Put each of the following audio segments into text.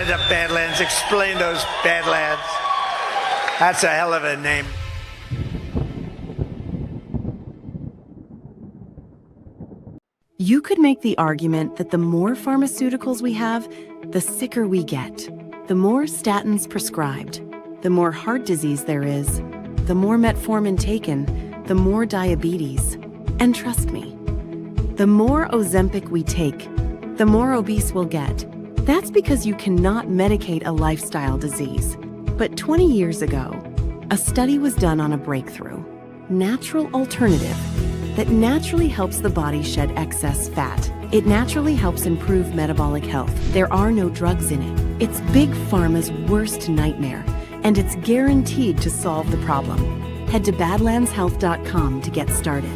president of Badlands. Explain those Badlands. That's a hell of a name. You could make the argument that the more pharmaceuticals we have, the sicker we get. The more statins prescribed, the more heart disease there is, the more metformin taken, the more diabetes. And trust me, the more Ozempic we take, the more obese we'll get. That's because you cannot medicate a lifestyle disease. But 20 years ago, a study was done on a breakthrough, natural alternative that naturally helps the body shed excess fat. It naturally helps improve metabolic health. There are no drugs in it. It's Big Pharma's worst nightmare, and it's guaranteed to solve the problem. Head to badlandshealth.com to get started.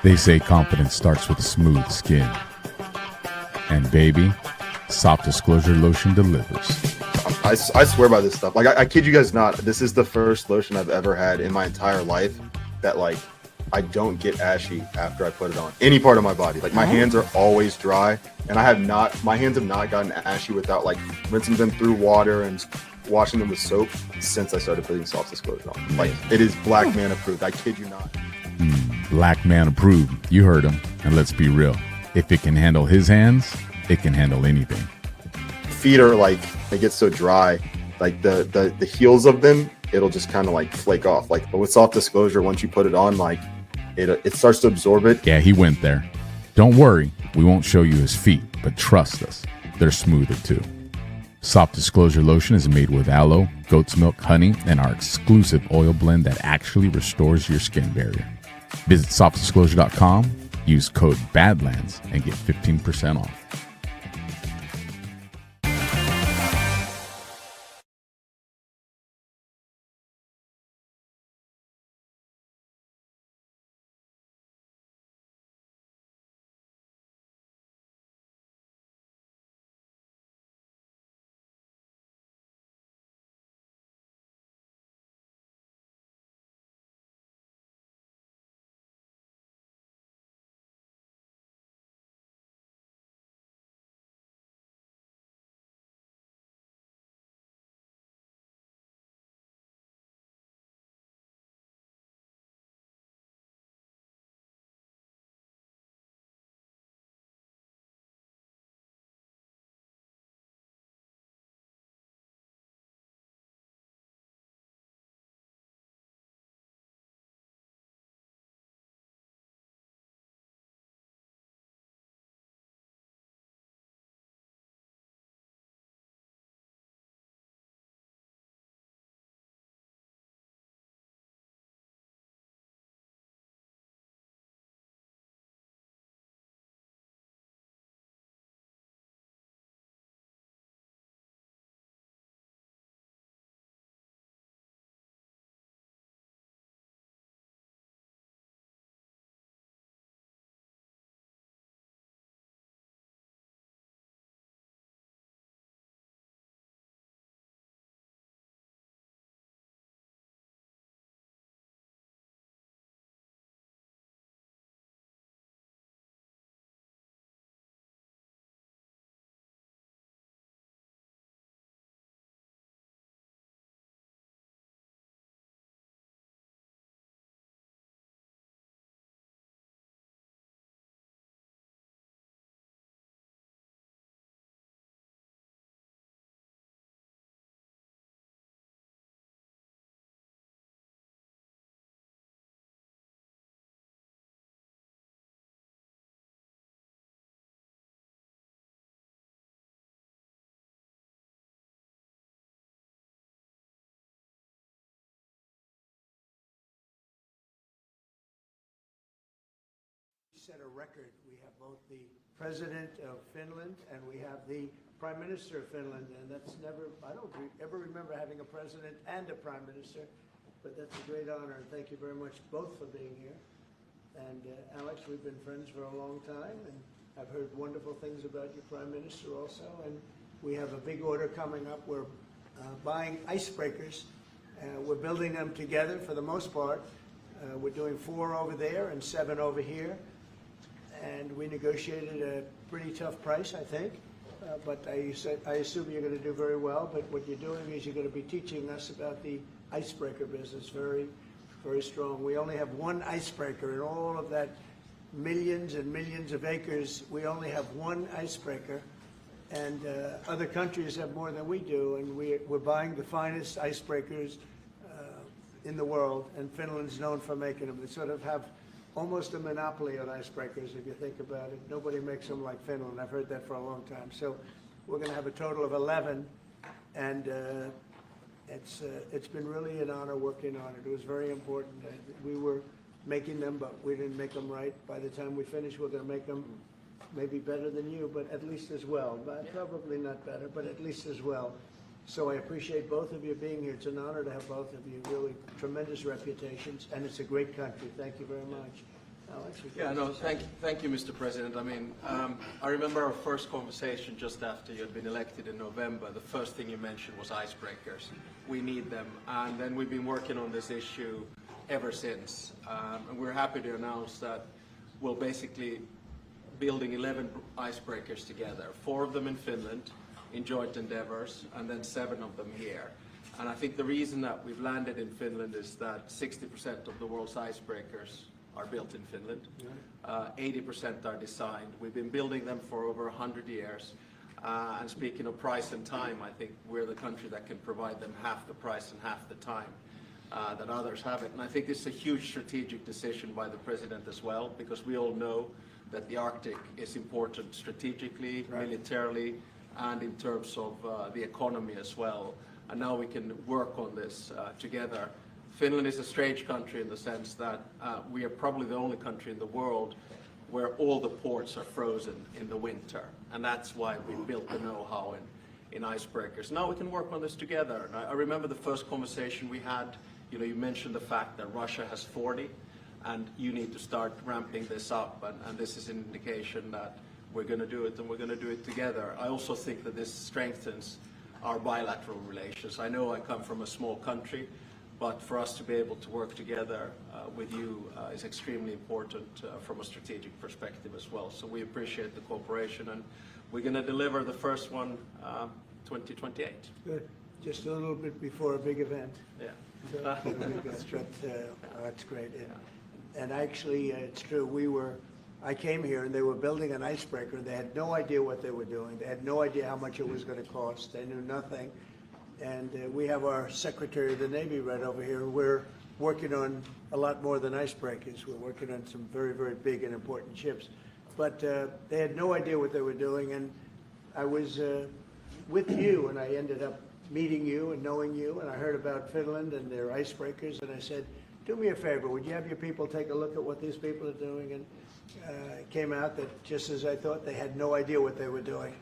They say confidence starts with smooth skin. And baby, Soft Disclosure Lotion delivers. I swear by this stuff. Like, I kid you guys not. This is the first lotion I've ever had in my entire life that, like, I don't get ashy after I put it on any part of my body. Like, my hands are always dry, and my hands have not gotten ashy without, like, rinsing them through water and washing them with soap since I started putting Soft Disclosure on. Like, it is black man approved. I kid you not. Black man approved. You heard him. And let's be real. If it can handle his hands, it can handle anything. Feet are like, they get so dry, like the heels of them, it'll just kind of like flake off. Like, but with Soft Disclosure, once you put it on, like it starts to absorb it. Yeah, he went there. Don't worry, we won't show you his feet, but trust us, they're smoother too. Soft Disclosure Lotion is made with aloe, goat's milk, honey, and our exclusive oil blend that actually restores your skin barrier. Visit softdisclosure.com, use code BADLANDS, and get 15% off. Set a record. We have both the President of Finland and we have the Prime Minister of Finland, and that's never, I don't ever remember having a President and a Prime Minister, but that's a great honor, and thank you very much both for being here. And Alex, we've been friends for a long time, and I've heard wonderful things about your Prime Minister also, and we have a big order coming up. We're buying icebreakers. We're building them together for the most part. We're doing 4 over there and 7 over here. and we negotiated a pretty tough price, I think. But I assume you're going to do very well. But what you're doing is you're going to be teaching us about the icebreaker business, very, very strong. We only have one icebreaker in all of that millions and millions of acres. We only have one icebreaker, and other countries have more than we do. And we're buying the finest icebreakers in the world, and Finland's known for making them. They sort of have almost a monopoly on icebreakers, if you think about it. Nobody makes them like Finland. I've heard that for a long time. So we're going to have a total of 11, and it's been really an honor working on it. It was very important. We were making them, but we didn't make them right. By the time we finish, we're going to make them maybe better than you, but at least as well. Probably not better, but at least as well. So I appreciate both of you being here. It's an honor to have both of you. Really tremendous reputations, and it's a great country. Thank you very much. Alex? Yeah, no, thank you, Mr. President. I mean, I remember our first conversation just after you had been elected in November. The first thing you mentioned was icebreakers. We need them, and then we've been working on this issue ever since. And we're happy to announce that we're basically building 11 icebreakers together, 4 of them in Finland, in joint endeavors, and then 7 of them here. And I think the reason that we've landed in Finland is that 60% of the world's icebreakers are built in Finland. 80% are designed. We've been building them for over 100 years. And speaking of price and time, I think we're the country that can provide them half the price and half the time that others have it. And I think this is a huge strategic decision by the President as well, because we all know that the Arctic is important strategically, militarily, and in terms of the economy as well. And now we can work on this together. Finland is a strange country in the sense that we are probably the only country in the world where all the ports are frozen in the winter. And that's why we built the know-how in icebreakers. Now we can work on this together. And I remember the first conversation we had, you mentioned the fact that Russia has 40, and you need to start ramping this up. And this is an indication that we're going to do it, and we're going to do it together. I also think that this strengthens our bilateral relations. I know I come from a small country, but for us to be able to work together with you is extremely important from a strategic perspective as well. So we appreciate the cooperation, and we're going to deliver the first one 2028. Good. Just a little bit before a big event. Yeah. That's great. And actually, it's true. I came here and they were building an icebreaker. They had no idea what they were doing. They had no idea how much it was going to cost. They knew nothing. And we have our Secretary of the Navy right over here. We're working on a lot more than icebreakers. We're working on some very, very big and important ships. But they had no idea what they were doing. And I was with you, and I ended up meeting you and knowing you. And I heard about Finland and their icebreakers. And I said, do me a favor. Would you have your people take a look at what these people are doing? And it came out that, just as I thought, they had no idea what they were doing.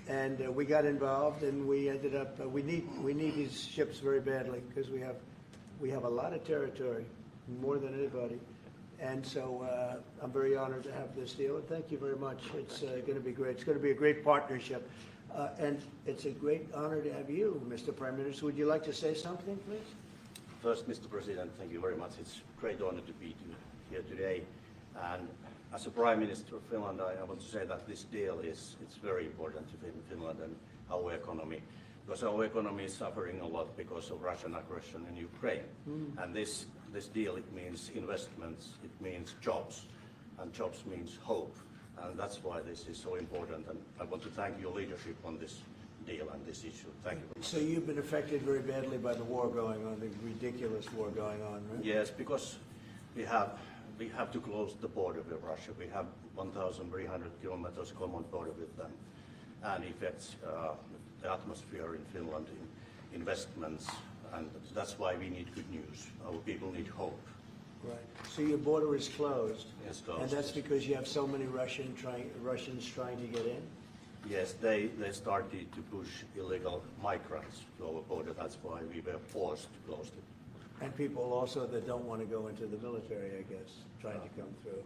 And we got involved, and we ended up, we need these ships very badly, because we have a lot of territory, more than anybody. And so I'm very honored to have this deal, and thank you very much. It's going to be great. It's going to be a great partnership. And it's a great honor to have you, Mr. Prime Minister. Would you like to say something, please? First, Mr. President, thank you very much. It's a great honor to be here today. And as a Prime Minister of Finland, I want to say that this deal it's very important to Finland and our economy, because our economy is suffering a lot because of Russian aggression in Ukraine. And this deal, it means investments, it means jobs, and jobs means hope. And that's why this is so important. And I want to thank your leadership on this deal and this issue. Thank you. So you've been affected very badly by the war going on, the ridiculous war going on, right? Yes, because we have to close the border with Russia. We have 1,300 kilometers common border with them, and affects the atmosphere in Finland, in investments, and that's why we need good news. Our people need hope. Right. So your border is closed. Yes, closed. And that's because you have so many Russians trying to get in? Yes, they started to push illegal migrants to our border. That's why we were forced to close it. And people also that don't want to go into the military, I guess, trying to come through.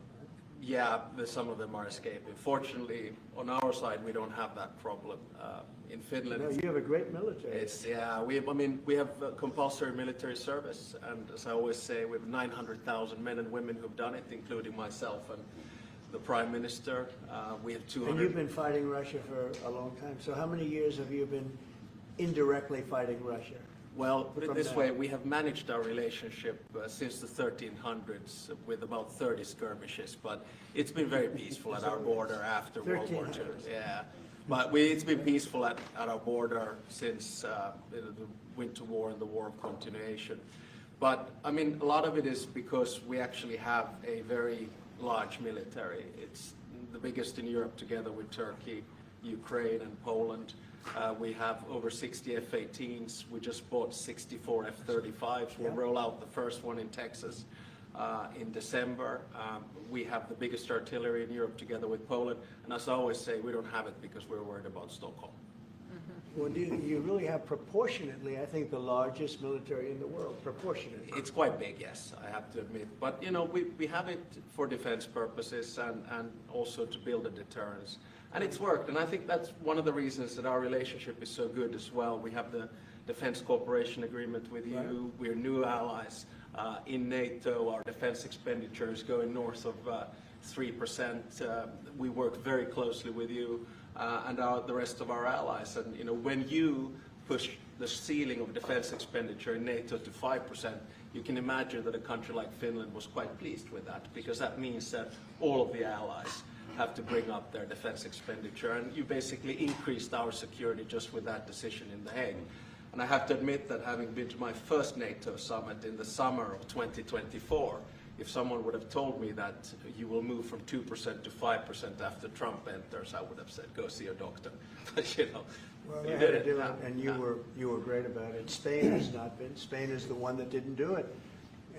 Yeah, some of them are escaping. Fortunately, on our side, we don't have that problem. In Finland, No, you have a great military. We have compulsory military service, and as I always say, we have 900,000 men and women who've done it, including myself. And the Prime Minister. We have 200. And you've been fighting Russia for a long time. So how many years have you been indirectly fighting Russia? Well, put it From this now. way, we have managed our relationship since the 1300s with about 30 skirmishes, but it's been very peaceful at our border after World War II. 1300s. Yeah, but it's been peaceful at our border since the Winter War and the War of Continuation. But, I mean, a lot of it is because we actually have a very large military. It's the biggest in Europe together with Turkey, Ukraine, and Poland. We have over 60 F-18s. We just bought 64 F-35s. We'll roll out the first one in Texas in December. We have the biggest artillery in Europe together with Poland. And as I always say, we don't have it because we're worried about Stockholm. Well, you really have proportionately, I think, the largest military in the world, proportionately. It's quite big, yes, I have to admit. But, you know, we have it for defense purposes and also to build a deterrence. And it's worked, and I think that's one of the reasons that our relationship is so good as well. We have the Defense Cooperation Agreement with you. Right. We're new allies in NATO. Our defense expenditure is going north of 3%. We work very closely with you and the rest of our allies. And, you know, when you push the ceiling of defense expenditure in NATO to 5%, you can imagine that a country like Finland was quite pleased with that, because that means that all of the allies have to bring up their defense expenditure, and you basically increased our security just with that decision in The Hague. And I have to admit that having been to my first NATO summit in the summer of 2024, if someone would have told me that you will move from 2% to 5% after Trump enters, I would have said, go see a doctor. But, you know, Well, you they did had to it. do it, and you were great about it. Spain has not been. Spain is the one that didn't do it.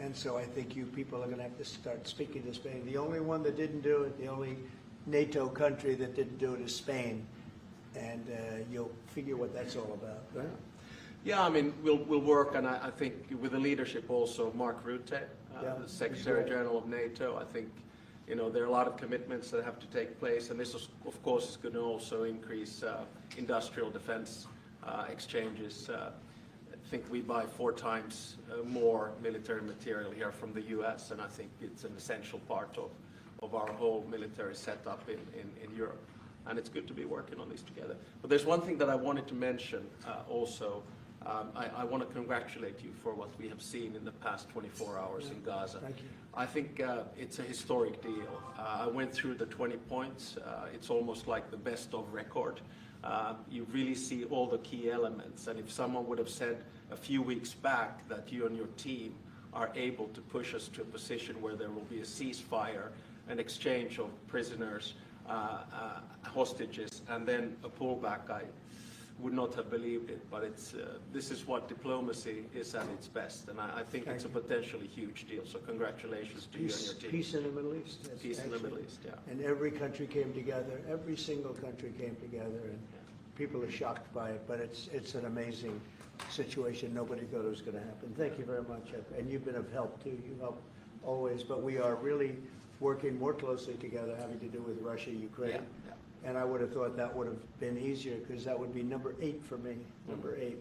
And so I think you people are going to have to start speaking to Spain. The only one that didn't do it, the only NATO country that didn't do it is Spain. And you'll figure what that's all about, right? Yeah, I mean, we'll work, and I think with the leadership also of Mark Rutte, the Secretary General of NATO. I think, you know, there are a lot of commitments that have to take place, and this, of course, is going to also increase industrial defense exchanges. I think we buy 4 times more military material here from the U.S., and I think it's an essential part of our whole military setup in Europe. And it's good to be working on these together. But there's one thing that I wanted to mention also. I want to congratulate you for what we have seen in the past 24 hours in Gaza. Thank you. I think it's a historic deal. I went through the 20 points. It's almost like the best of record. You really see all the key elements. And if someone would have said a few weeks back that you and your team are able to push us to a position where there will be a ceasefire, an exchange of prisoners, hostages, and then a pullback, I would not have believed it. But it's this is what diplomacy is at its best, and I think it's a potentially huge deal. So congratulations to you and your team. Peace in the Middle East. Yes, Peace in the actually. Middle East, yeah. And every country came together. Every single country came together, and people are shocked by it. But it's an amazing situation. Nobody thought it was going to happen. Thank you very much, and you've been of help too. You help always. But we are really working more closely together, having to do with Russia, Ukraine. Yeah. And I would have thought that would have been easier, because that would be number 8 for me, number 8.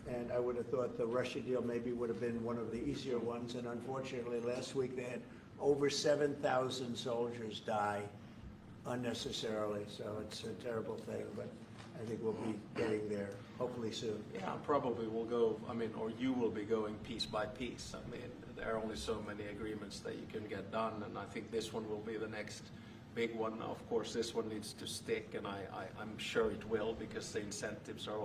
And I would have thought the Russia deal maybe would have been one of the easier ones. And unfortunately, last week they had over 7,000 soldiers die unnecessarily. So it's a terrible thing, but I think we'll be getting there hopefully soon. Yeah, probably we'll go, I mean, or you will be going piece by piece. I mean, there are only so many agreements that you can get done, and I think this one will be the next big one. Now, of course, this one needs to stick, and I'm sure it will, because the incentives are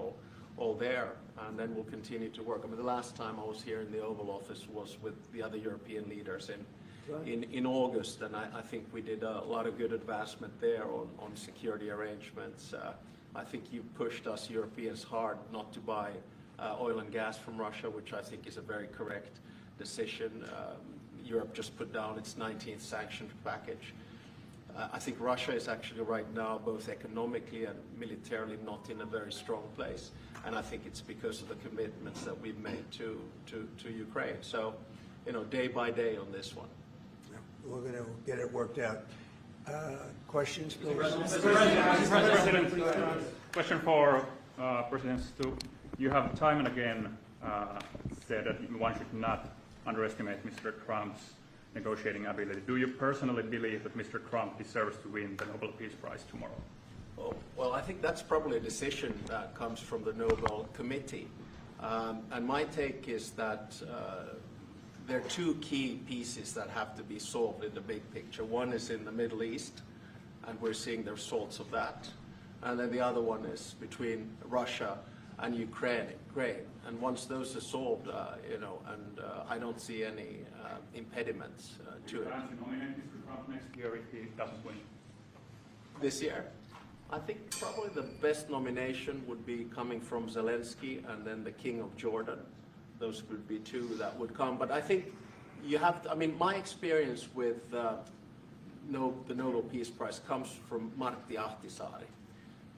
all there, and then we'll continue to work. I mean, the last time I was here in the Oval Office was with the other European leaders in August, and I think we did a lot of good advancement there on security arrangements. I think you pushed us Europeans hard not to buy oil and gas from Russia, which I think is a very correct decision. Europe just put down its 19th sanctions package. I think Russia is actually right now, both economically and militarily, not in a very strong place. And I think it's because of the commitments that we've made to Ukraine. So, you know, day by day on this one. We're going to get it worked out. Questions, please? Question for President Stubb. You have time and again said that one should not underestimate Mr. Trump's negotiating ability. Do you personally believe that Mr. Trump deserves to win the Nobel Peace Prize tomorrow? Well, I think that's probably a decision that comes from the Nobel Committee. And my take is that there are two key pieces that have to be solved in the big picture. One is in the Middle East, and we're seeing the results of that. And then the other one is between Russia and Ukraine. And once those are solved, I don't see any impediments to it. Do you plan to nominate Mr. Trump next year if he doesn't win? This year? I think probably the best nomination would be coming from Zelensky and then the King of Jordan. Those would be two that would come. But I think you have to, I mean, my experience with the Nobel Peace Prize comes from Martti Ahtisaari,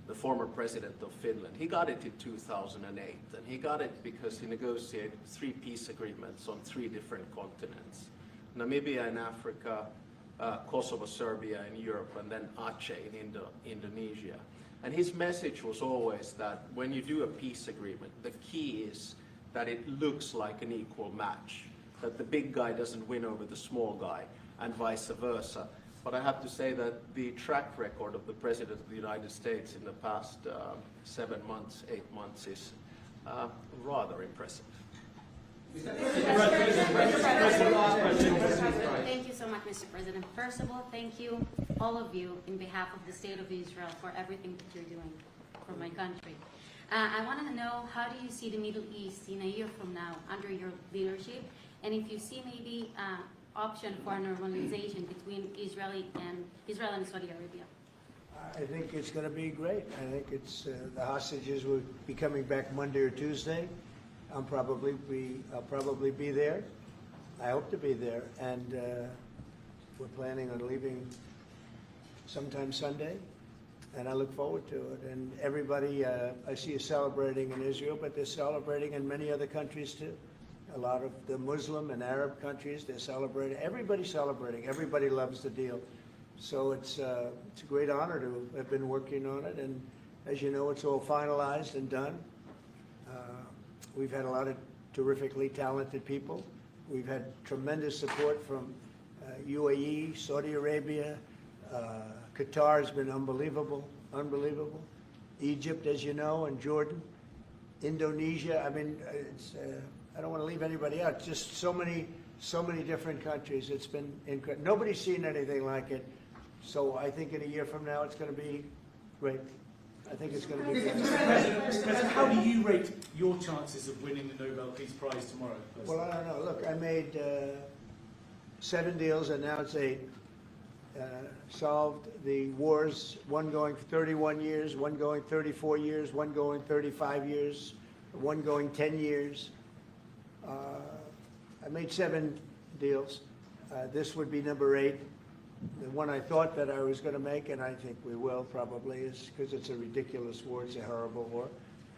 the former president of Finland. He got it in 2008, and he got it because he negotiated 3 peace agreements on 3 different continents. Namibia in Africa, Kosovo, Serbia in Europe, and then Aceh in Indonesia. And his message was always that when you do a peace agreement, the key is that it looks like an equal match, that the big guy doesn't win over the small guy, and vice versa. But I have to say that the track record of the President of the United States in the past 7 months, 8 months is rather impressive. Thank you so much, Mr. President. First of all, thank you, all of you, in behalf of the State of Israel, for everything that you're doing for my country. I want to know, how do you see the Middle East in a year from now under your leadership? And if you see maybe option for normalization between Israel and Saudi Arabia? I think it's going to be great. I think it's the hostages will be coming back Monday or Tuesday. I'll probably be there. I hope to be there, and we're planning on leaving sometime Sunday, and I look forward to it. And everybody I see is celebrating in Israel, but they're celebrating in many other countries too. A lot of the Muslim and Arab countries, they're celebrating. Everybody's celebrating. Everybody loves the deal. So it's a great honor to have been working on it. And as you know, it's all finalized and done. We've had a lot of terrifically talented people. We've had tremendous support from UAE, Saudi Arabia. Qatar has been unbelievable. Egypt, as you know, and Jordan. Indonesia. I mean, I don't want to leave anybody out. Just so many different countries. It's been incredible. Nobody's seen anything like it. So I think in a year from now, it's going to be great. I think it's going to be great. Mr. President, how do you rate your chances of winning the Nobel Peace Prize tomorrow? Well, I don't know. Look, I made 7 deals, and now it's 8. Solved the wars, one going for 31 years, one going 34 years, one going 35 years, one going 10 years. I made 7 deals. This would be number 8. The one I thought that I was going to make, and I think we will probably, is because it's a ridiculous war. It's a horrible war.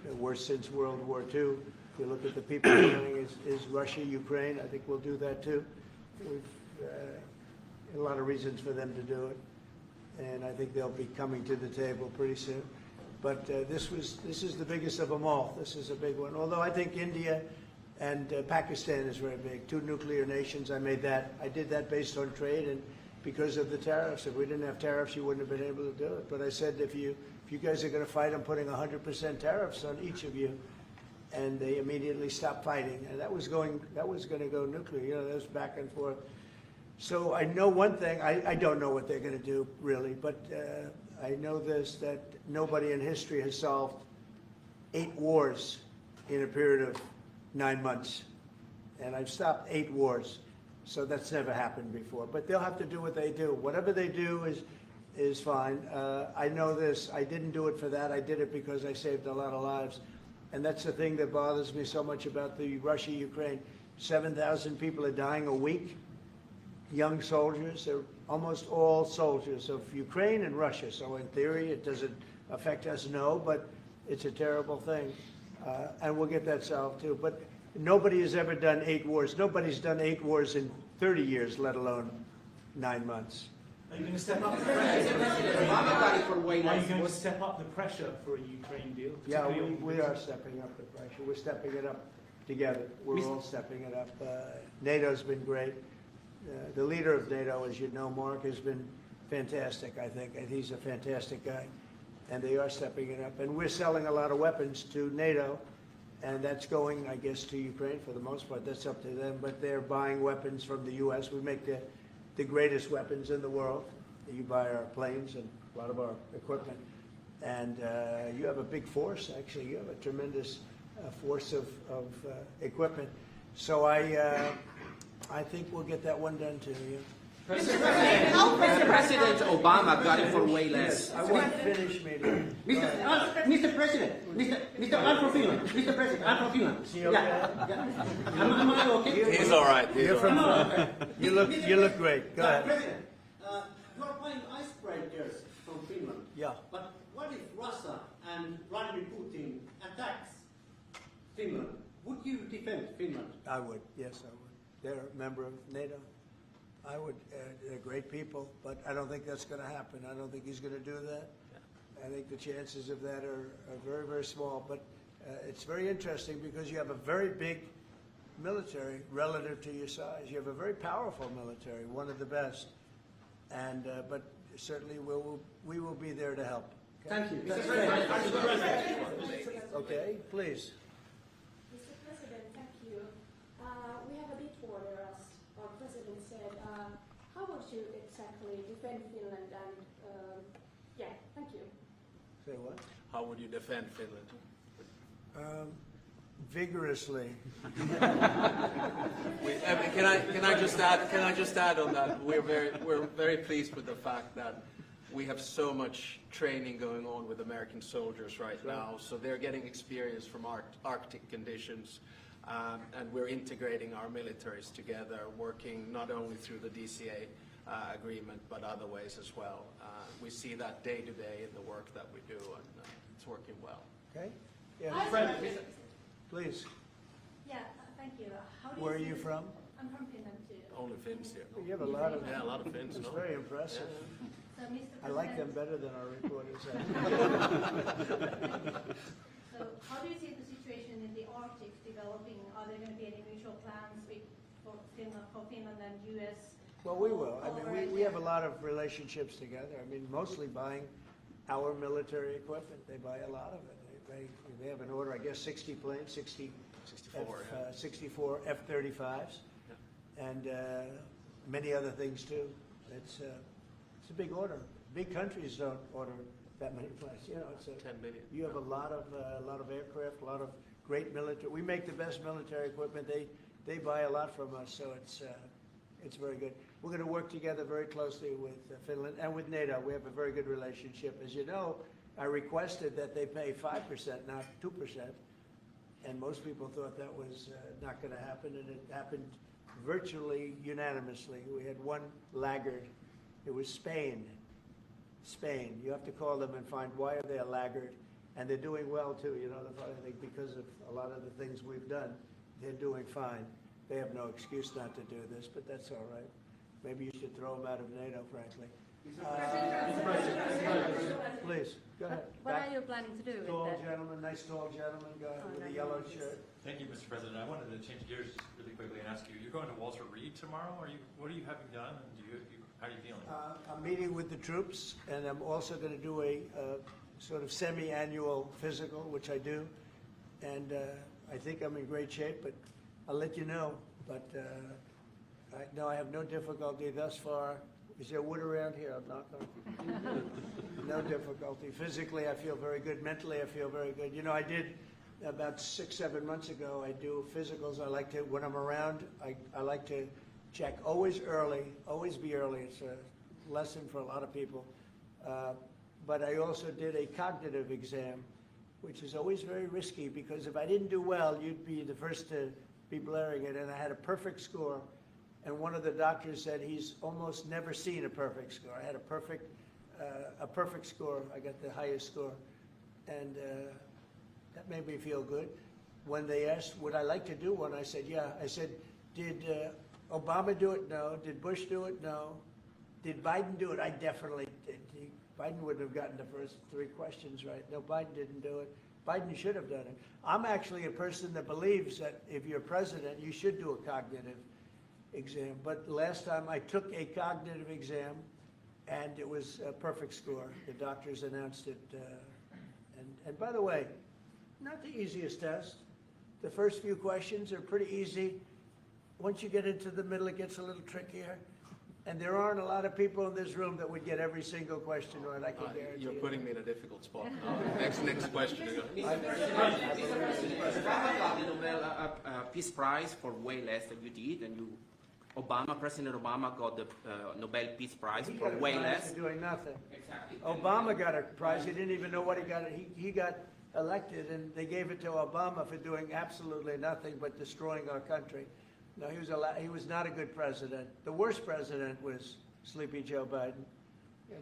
The worst since World War II. If you look at the people doing is Russia, Ukraine. I think we'll do that too. We've a lot of reasons for them to do it, and I think they'll be coming to the table pretty soon. But this is the biggest of them all. This is a big one. Although I think India and Pakistan is very big. 2 nuclear nations. I made that. I did that based on trade and because of the tariffs. If we didn't have tariffs, you wouldn't have been able to do it. But I said, if you guys are going to fight, I'm putting 100% tariffs on each of you. And they immediately stopped fighting. And that was going to go nuclear. You know, that was back and forth. So I know one thing. I don't know what they're going to do, really. But I know this, that nobody in history has solved 8 wars in a period of 9 months. And I've stopped 8 wars. So that's never happened before. But they'll have to do what they do. Whatever they do is fine. I know this. I didn't do it for that. I did it because I saved a lot of lives. And that's the thing that bothers me so much about the Russia-Ukraine. 7,000 people are dying a week. Young soldiers. They're almost all soldiers of Ukraine and Russia. So in theory, it doesn't affect us, no, but it's a terrible thing. And we'll get that solved too. But nobody has ever done 8 wars. Nobody's done 8 wars in 30 years, let alone 9 months. Are you going to step up the pressure? Are you going to step up the pressure for a Ukraine deal? Yeah, we are stepping up the pressure. We're stepping it up together. We're all stepping it up. NATO's been great. the leader of NATO, as you know, Mark, has been fantastic, I think, and he's a fantastic guy. And they are stepping it up. And we're selling a lot of weapons to NATO, and that's going, I guess, to Ukraine for the most part. That's up to them. But they're buying weapons from the U.S. We make the greatest weapons in the world. You buy our planes and a lot of our equipment. And you have a big force, actually. You have a tremendous force of equipment. So I think we'll get that one done too. Yeah. President Obama got it for way less. I want to finish, maybe. Mr. President, Mr. I'm from Finland. Mr. President, I'm from Finland. Is he okay? Yeah. Am I okay? He's all right. You're from you look great. Go ahead. President, you are buying icebreakers from Finland. Yeah. But what if Russia and Vladimir Putin attacks Finland? Would you defend Finland? I would. Yes, I would. They're a member of NATO. I would. They're great people, but I don't think that's going to happen. I don't think he's going to do that. I think the chances of that are very, very small. But it's very interesting because you have a very big military relative to your size. You have a very powerful military, one of the best. And but certainly we will be there to help. Okay? Thank you. Okay, please. Mr. President, thank you. We have a bit order, as our President said. How would you exactly defend Finland? And yeah, thank you. Say what? How would you defend Finland? Vigorously. Can I just add on that? We're very pleased with the fact that we have so much training going on with American soldiers right now. So they're getting experience from Arctic conditions. And we're integrating our militaries together, working not only through the DCA agreement, but other ways as well. We see that day to day in the work that we do, and it's working well. Okay? Yeah. Please. Yeah, thank you. How do Where are see you the- from? I'm from Finland too. Only Finns here. You have a lot of. Yeah, a lot of Finns. It's No? very impressive. So, Mr. President, I like them better than our reporters. So, how do you see the situation in the Arctic developing? Are there going to be any mutual plans for Finland and U.S.? Well, we will. I mean, we have a lot of relationships together. I mean, mostly buying our military equipment. They buy a lot of it. They have an order, I guess, 60 planes, 64 F-35s, and many other things too. It's a big order. Big countries don't order that many planes. You know, it's 10 million. You have a lot of aircraft, a lot of great military. We make the best military equipment. They buy a lot from us, so it's very good. We're going to work together very closely with Finland and with NATO. We have a very good relationship. As you know, I requested that they pay 5%, not 2%, and most people thought that was not going to happen, and it happened virtually unanimously. We had one laggard. It was Spain. Spain. You have to call them and find why are they a laggard, and they're doing well too. You know, the funny thing, because of a lot of the things we've done, they're doing fine. They have no excuse not to do this, but that's all right. Maybe you should throw them out of NATO, frankly. Please, go ahead. What are you planning to do with Tall that? gentleman, nice tall gentleman, go ahead with a yellow shirt. Thank you, Mr. President. I wanted to change gears really quickly and ask you, you're going to Walter Reed tomorrow? What are you having done, and how are you feeling? I'm meeting with the troops, and I'm also going to do a sort of semi-annual physical, which I do, and I think I'm in great shape, but I'll let you know. But I have no difficulty thus far. Is there wood around here? I'm not going. No difficulty. Physically, I feel very good. Mentally, I feel very good. You know, I did about 6-7 months ago. I do physicals. I like to, when I'm around, I like to check always early. Always be early. It's a lesson for a lot of people. But I also did a cognitive exam, which is always very risky because if I didn't do well, you'd be the first to be blaring it. And I had a perfect score. And one of the doctors said he's almost never seen a perfect score. I had a perfect score. I got the highest score, and that made me feel good. When they asked, would I like to do one, I said, yeah. I said, did Obama do it? No. Did Bush do it? No. Did Biden do it? I definitely did. Biden wouldn't have gotten the first 3 questions right. No, Biden didn't do it. Biden should have done it. I'm actually a person that believes that if you're president, you should do a cognitive. exam. But last time I took a cognitive exam, and it was a perfect score. The doctors announced it. And by the way, not the easiest test. The first few questions are pretty easy. Once you get into the middle, it gets a little trickier. And there aren't a lot of people in this room that would get every single question right, I can guarantee You're you. putting me in a difficult spot. Next question. Obama got the Nobel Peace Prize for way less than you did, and President Obama got the Nobel Peace Prize He for got a way prize less. for doing nothing. Exactly. Obama got a prize. He didn't even know what he got. He got elected, and they gave it to Obama for doing absolutely nothing but destroying our country. No, he was not a good president. The worst president was Sleepy Joe Biden,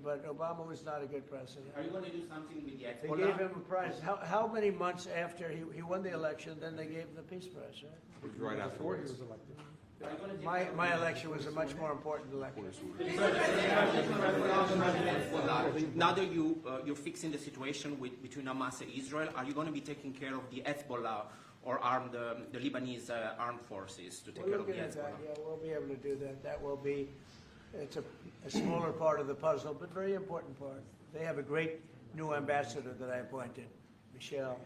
but Obama was not a good president. Are you going to do something with the They Hezbollah? gave him a prize. How many months after he won the election, then they gave him the Peace Prize, right? Right afterwards. Are you going to My election was a much more important election. Now that you're fixing the situation between Hamas and Israel, are you going to be taking care of the Hezbollah or the Lebanese armed forces to take We're care of the looking at that, Hezbollah? yeah, we'll be able to do that. That will be, it's a smaller part of the puzzle, but very important part. They have a great new ambassador that I appointed, Michelle,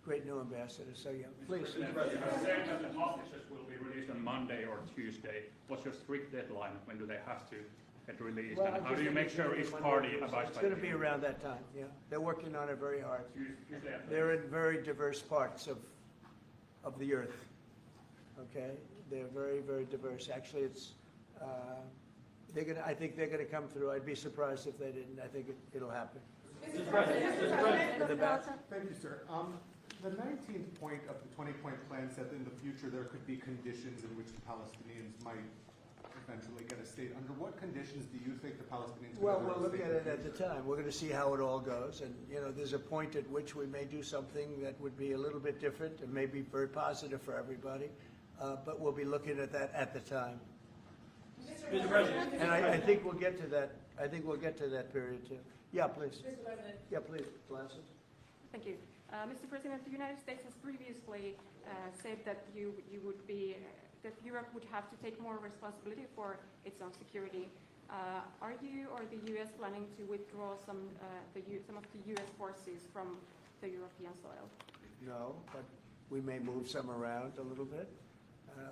great new ambassador, so yeah, please. Saying that the hostages will be released on Monday or Tuesday, what's your strict deadline? When do they have to get released? Well, And how do you make sure each party abides by It's going to the be deal? around that time, yeah. They're working on it very hard. Usually after- They're in very diverse parts of the earth, okay? They're very, very diverse. Actually, it's, I think they're gonna come through. I'd be surprised if they didn't. I think it'll happen. Mr. President, In the back. Thank you, sir. The 19th point of the 20-point plan said that in the future there could be conditions in which the Palestinians might eventually get a state. Under what conditions do you think the Palestinians Well, could we'll have a look state at in it the at the future? time. We're gonna see how it all goes, and, you know, there's a point at which we may do something that would be a little bit different and may be very positive for everybody, but we'll be looking at that at the time. Mr. President. And I think we'll get to that, period too. Yeah, please. Mr. President. Yeah, please, glasses. Thank you. Mr. President, the United States has previously said that that Europe would have to take more responsibility for its own security. Are you or the U.S. planning to withdraw some of the U.S. forces from the European soil? No, but we may move some around a little bit.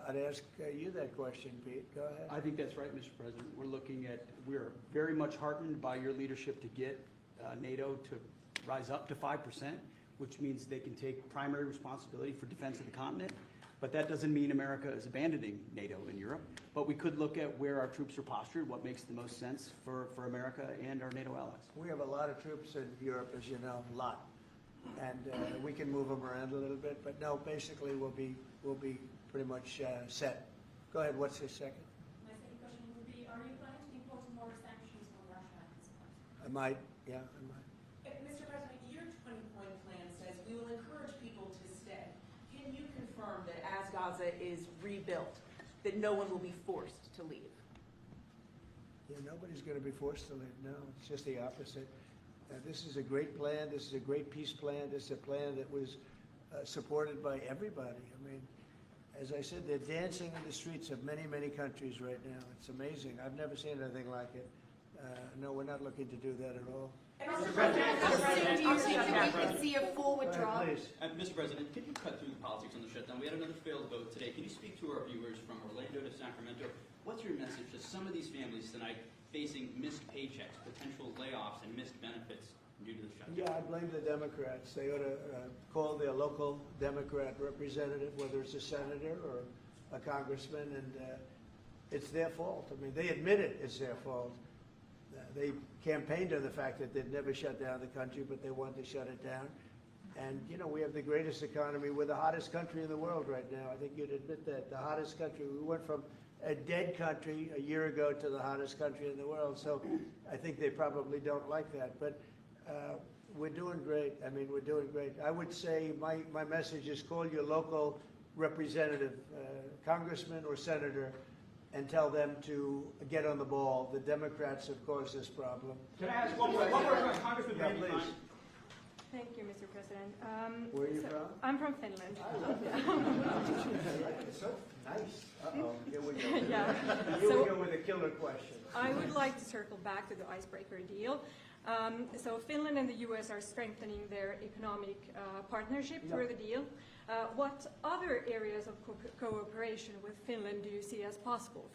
I'd ask you that question, Pete. Go ahead. I think that's right, Mr. President. We're very much heartened by your leadership to get NATO to rise up to 5%, which means they can take primary responsibility for defense of the continent. But that doesn't mean America is abandoning NATO in Europe. But we could look at where our troops are postured, what makes the most sense for America and our NATO allies. We have a lot of troops in Europe, as you know, a lot. And we can move them around a little bit, but no, basically we'll be pretty much set. Go ahead, what's the second? My second question would be, are you planning to impose more sanctions on Russia at this point? I might, yeah, I might. Mr. President, your 20-point plan says we will encourage people to stay. Can you confirm that as Gaza is rebuilt, that no one will be forced to leave? Yeah, nobody's going to be forced to leave, no. It's just the opposite. This is a great plan. This is a great peace plan. This is a plan that was supported by everybody. I mean, as I said, they're dancing in the streets of many, many countries right now. It's amazing. I've never seen anything like it. No, we're not looking to do that at all. Mr. President, do you think that we could see a full withdrawal? Please. Mr. President, can you cut through the politics on the shutdown? We had another failed vote today. Can you speak to our viewers from Orlando to Sacramento? What's your message to some of these families tonight facing missed paychecks, potential layoffs, and missed benefits due to the shutdown? Yeah, I blame the Democrats. They ought to call their local Democrat representative, whether it's a senator or a congressman, and it's their fault. I mean, they admit it, it's their fault. They campaigned on the fact that they'd never shut down the country, but they wanted to shut it down. And, you know, we have the greatest economy. We're the hottest country in the world right now. I think you'd admit that. The hottest country. We went from a dead country a year ago to the hottest country in the world. So I think they probably don't like that. But we're doing great. I mean, we're doing great. I would say my message is call your local representative, congressman or senator, and tell them to get on the ball. The Democrats have caused this problem. Can I ask one more question? Congressman Yeah, Benny, please. Thank you, Mr. President. Where are you from? I'm from Finland. Nice. Uh-oh, here we go. Yeah. Here So- we go with a killer question. I would like to circle back to the icebreaker deal. So Finland and the U.S. are strengthening their economic partnership through the deal. What other areas of cooperation with Finland do you see as possible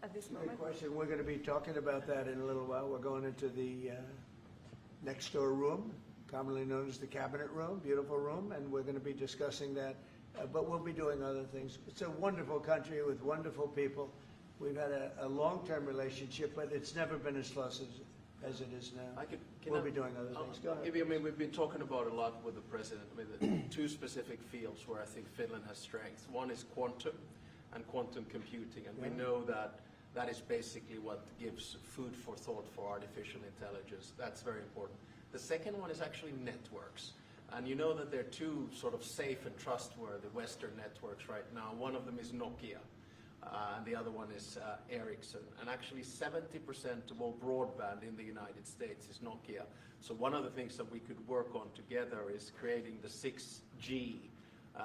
at this moment? Great question. We're going to be talking about that in a little while. We're going into the next door room, commonly known as the cabinet room, beautiful room, and we're going to be discussing that. But we'll be doing other things. It's a wonderful country with wonderful people. We've had a long-term relationship, but it's never been as close as it is now. We'll be doing other things. Go ahead. I mean, we've been talking about a lot with the president, with the two specific fields where I think Finland has strength. One is quantum and quantum computing, and we know that that is basically what gives food for thought for artificial intelligence. That's very important. The second one is actually networks. And you know that there are two sort of safe and trustworthy Western networks right now. One of them is Nokia, and the other one is Ericsson. And actually 70% of all broadband in the United States is Nokia. So one of the things that we could work on together is creating the 6G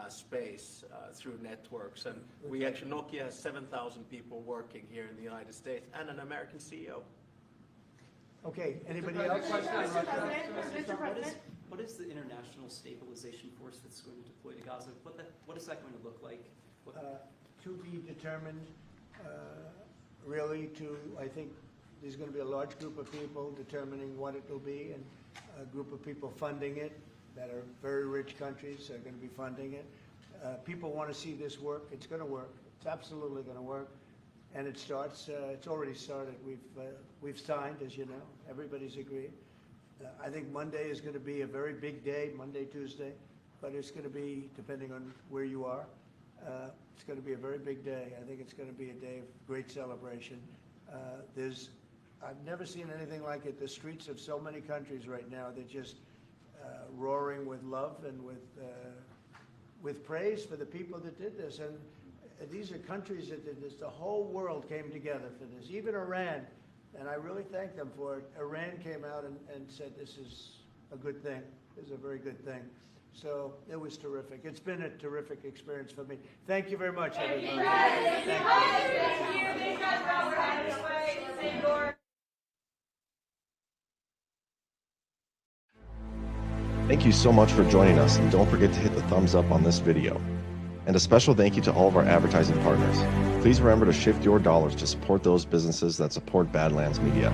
space through networks. And we actually, Nokia has 7,000 people working here in the United States and an American CEO. Okay, anybody else? Mr. President. What is the international stabilization force that's going to deploy to Gaza? What is that going to look like? To be determined, really I think there's going to be a large group of people determining what it will be, and a group of people funding it that are very rich countries are going to be funding it. People want to see this work. It's going to work. It's absolutely going to work. And it starts, it's already started. We've signed, as you know. Everybody's agreed. I think Monday is going to be a very big day, Monday, Tuesday, but it's going to be, depending on where you are, it's going to be a very big day. I think it's going to be a day of great celebration. I've never seen anything like it. The streets of so many countries right now, they're just roaring with love and with praise for the people that did this. And these are countries that did this. The whole world came together for this, even Iran. And I really thank them for it. Iran came out and said this is a good thing. This is a very good thing. So it was terrific. It's been a terrific experience for me. Thank you very much, everybody. Thank you so much for joining us, and don't forget to hit the thumbs up on this video. And a special thank you to all of our advertising partners. Please remember to shift your dollars to support those businesses that support Badlands Media.